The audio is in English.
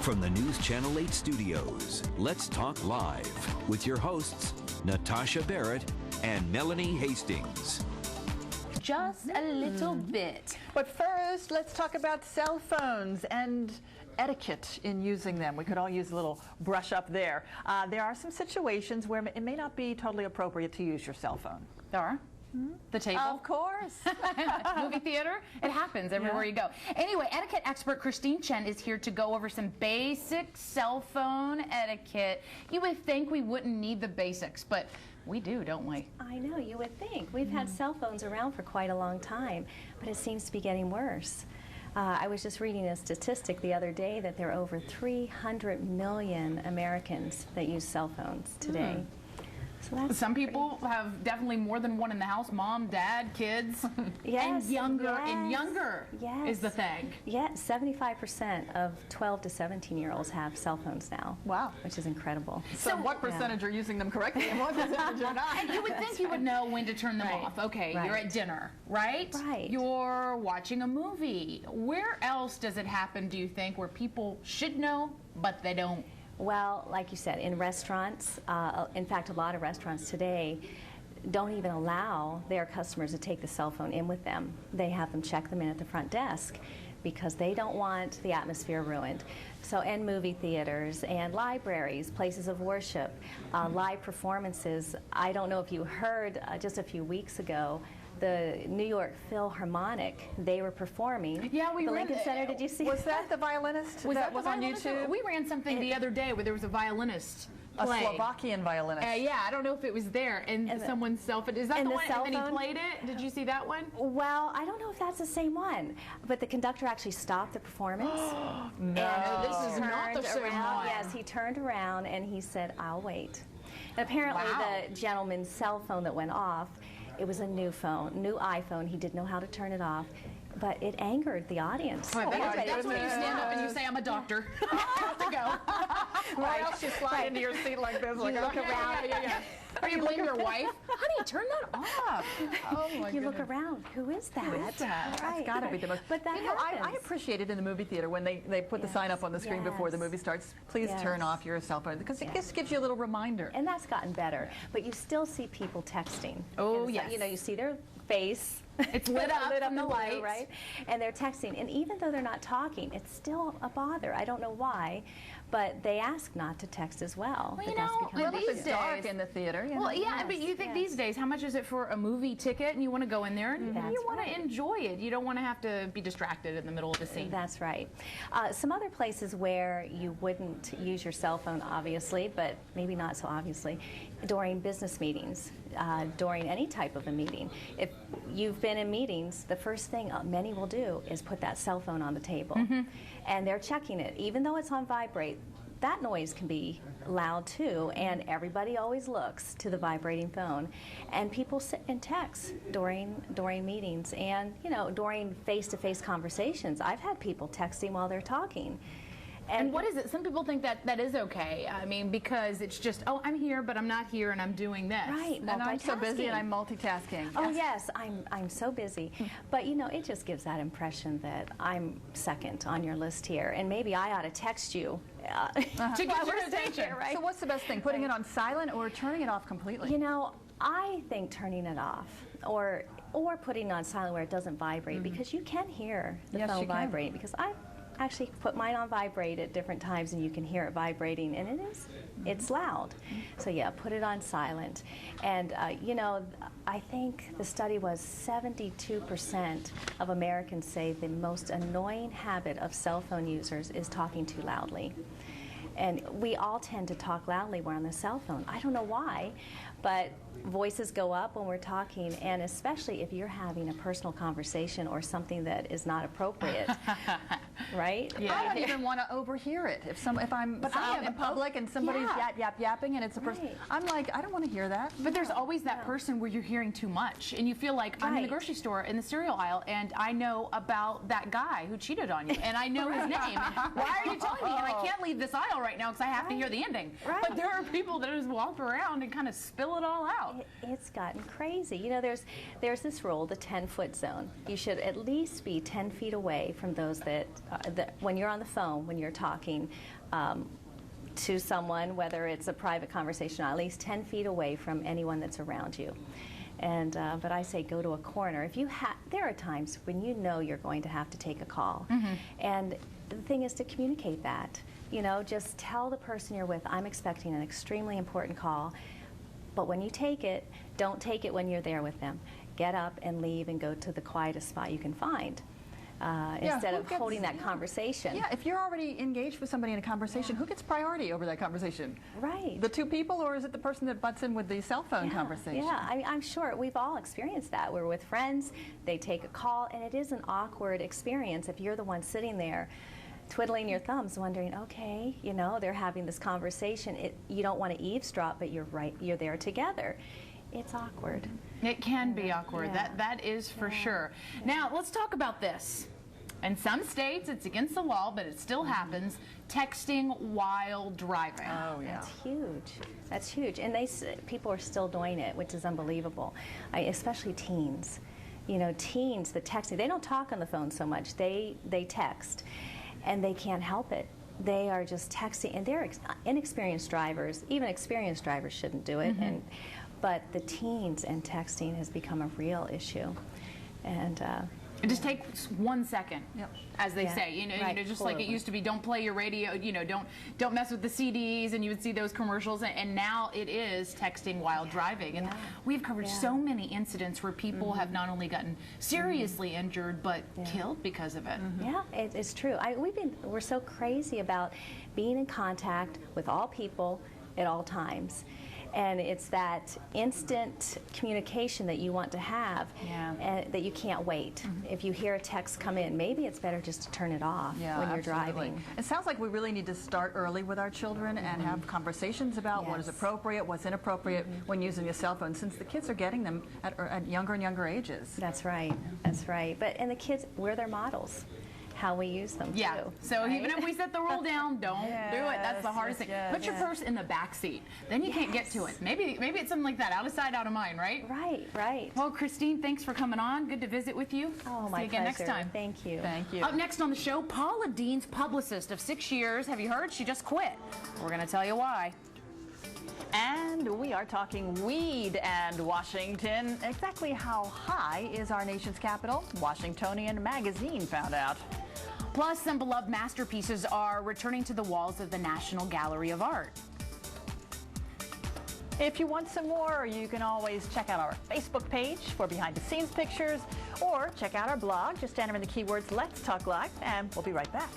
From the News Channel 8 studios, Let's Talk Live with your hosts, Natasha Barrett and Melanie Hastings. Just a little bit. But first, let's talk about cell phones and etiquette in using them. We could all use a little brush up there. There are some situations where it may not be totally appropriate to use your cell phone. There are. The table. Of course. Movie theater. It happens everywhere you go. Anyway, etiquette expert Christine Chen is here to go over some basic cell phone etiquette. You would think we wouldn't need the basics, but we do, don't we? I know, you would think. We've had cell phones around for quite a long time, but it seems to be getting worse. I was just reading a statistic the other day that there are over 300 million Americans that use cell phones today. So that's Some people have definitely more than one in the house, mom, dad, kids, Yes, and younger yes, and younger is the thing. Yeah, 75% of 12 to 17-year-olds have cell phones now. Wow. Which is incredible. So what percentage are using them correctly and what percentage are not? And you would think you would know when to turn them Right. off. Okay, Right. you're at dinner, right? Right. You're watching a movie. Where else does it happen, do you think, where people should know, but they don't? Well, like you said, in restaurants, in fact, a lot of restaurants today don't even allow their customers to take the cell phone in with them. They have them check them in at the front desk because they don't want the atmosphere ruined. So, and movie theaters and libraries, places of worship, live performances. I don't know if you heard just a few weeks ago, the New York Philharmonic, they were performing. Yeah, we the ran Lincoln Center. Did you see Was that the violinist that was on YouTube? We ran something the other day where there was a violinist A playing. Slovakian violinist. Yeah, I don't know if it was there, and someone's cell phone. Is that and the the one? cell And then he phone? played it. Did you see that one? Well, I don't know if that's the same one, but the conductor actually stopped the performance. No, this is not the turned same around. one. Yes, he turned around and he said, "I'll wait." And apparently, Wow. the gentleman's cell phone that went off, it was a new phone, new iPhone. He didn't know how to turn it off, but it angered the audience. That's when you stand up and you say, "I'm a doctor." I have to go. Or else you slide into your seat like this. Like, look okay. around. Or you blame your wife. Honey, turn that off. Oh my You goodness. look around. Who is that? Who is that? Right. That's got to be the most. But that I happens. appreciate it in the movie theater when they put the sign up on the screen before the Yes. movie starts. Please turn Yes. off your cell phone because it just gives you a little reminder. And that's gotten better. But you still see people texting. Oh, And it's like, yes. You know, you see their face. It's lit up from the in blue, light. right? And they're texting. And even though they're not talking, it's still a bother. I don't know why, but they ask not to text as well. Well, But you that's know, become well, an If these it's issue. dark days- in the theater, you know. Well, yeah, but you think these days, how much is it for a movie ticket and you want to go in there and That's you want right. to enjoy it. You don't want to have to be distracted in the middle of the scene. That's right. Some other places where you wouldn't use your cell phone, obviously, but maybe not so obviously, during business meetings, during any type of a meeting. If you've been in meetings, the first thing many will do is put that cell phone on the table. And they're checking it. Even though it's on vibrate, that noise can be loud too, and everybody always looks to the vibrating phone. And people sit and text during meetings, and you know, during face-to-face conversations. I've had people texting while they're talking. And what is it? Some people think that that is okay. I mean, because it's just, oh, I'm here, but I'm not here, and I'm doing this. Right, And I'm so busy and multitasking. I'm multitasking. Oh yes, I'm so busy. But you know, it just gives that impression that I'm second on your list here, and maybe I ought to text you. To get your attention. Right? So what's the best thing, putting it on silent or turning it off completely? You know, I think turning it off or putting it on silent where it doesn't vibrate, because you can hear the Yes, phone you can. vibrate. Because I actually put mine on vibrate at different times, and you can hear it vibrating, and it's loud. So yeah, put it on silent. And you know, I think the study was 72% of Americans say the most annoying habit of cell phone users is talking too loudly. And we all tend to talk loudly when we're on the cell phone. I don't know why, but voices go up when we're talking, and especially if you're having a personal conversation or something that is not appropriate, right? I don't even want to overhear it. If I'm out in public and somebody's yapping and it's a person, Right. I'm like, I don't want to hear that. But there's always that person where you're hearing too much, and you feel like I'm in the Right. grocery store in the cereal aisle, and I know about that guy who cheated on you, and I know his name. And why are you telling me? And I can't leave this aisle right now because I have to hear the ending. Right. But there are people that just walk around and kind of spill it all out. It's gotten crazy. You know, there's this rule, the 10-foot zone. You should at least be 10 feet away from those that when you're on the phone, when you're talking to someone, whether it's a private conversation, at least 10 feet away from anyone that's around you. And but I say go to a corner. If you there are times when you know you're going to have to take a call, and the thing is to communicate that. You know, just tell the person you're with, I'm expecting an extremely important call, but when you take it, don't take it when you're there with them. Get up and leave and go to the quietest spot you can find. Instead of holding that conversation. Yeah, if you're already engaged with somebody in a conversation, who gets priority over that conversation? Right. The two people, or is it the person that butts in with the cell phone conversation? Yeah, I'm sure we've all experienced that. We're with friends, they take a call, and it is an awkward experience if you're the one sitting there twiddling your thumbs wondering, okay, you know, they're having this conversation. You don't want to eavesdrop, but you're there together. It's awkward. It can be awkward. Yeah. That is for sure. Now, let's talk about this. In some states, it's against the law, but it still happens. Texting while driving. Oh, yeah. That's huge. That's huge. And people are still doing it, which is unbelievable, especially teens. You know, teens, the texting, they don't talk on the phone so much. They text, and they can't help it. They are just texting, and they're inexperienced drivers. Even experienced drivers shouldn't do it. But the teens and texting has become a real issue. And it just takes 1 second, as they say. You know, just like it used to be, don't play your radio. You know, don't mess with the CDs, and you would see those commercials. And now it is texting while driving. And we've covered so many incidents where people have not only gotten seriously injured, but killed because of it. Yeah, it's true. We're so crazy about being in contact with all people at all times. And it's that instant communication that you want to have, and that you can't wait. If you hear a text come in, maybe it's better just to turn it off when you're driving. It sounds like we really need to start early with our children and have conversations about what is appropriate, what's inappropriate when using a cell phone, since the kids are getting them at younger and younger ages. That's right. That's right. And the kids, we're their models. How we use them too. So even if we set the rule down, don't do it. That's the hardest thing. Put your purse in the back seat. Then you can't get to it. Maybe it's something like that. Out of sight, out of mind, right? Right. Well, Christine, thanks for coming on. Good to visit with you. Oh, my See you again pleasure. next time. Thank you. Thank you. Up next on the show, Paula Deen's publicist of 6 years. Have you heard? She just quit. We're going to tell you why. And we are talking weed and Washington. Exactly how high is our nation's capital? Washingtonian Magazine found out. Plus, some beloved masterpieces are returning to the walls of the National Gallery of Art. If you want some more, you can always check out our Facebook page for behind-the-scenes pictures, or check out our blog. Just enter in the keywords Let's Talk Live, and we'll be right back.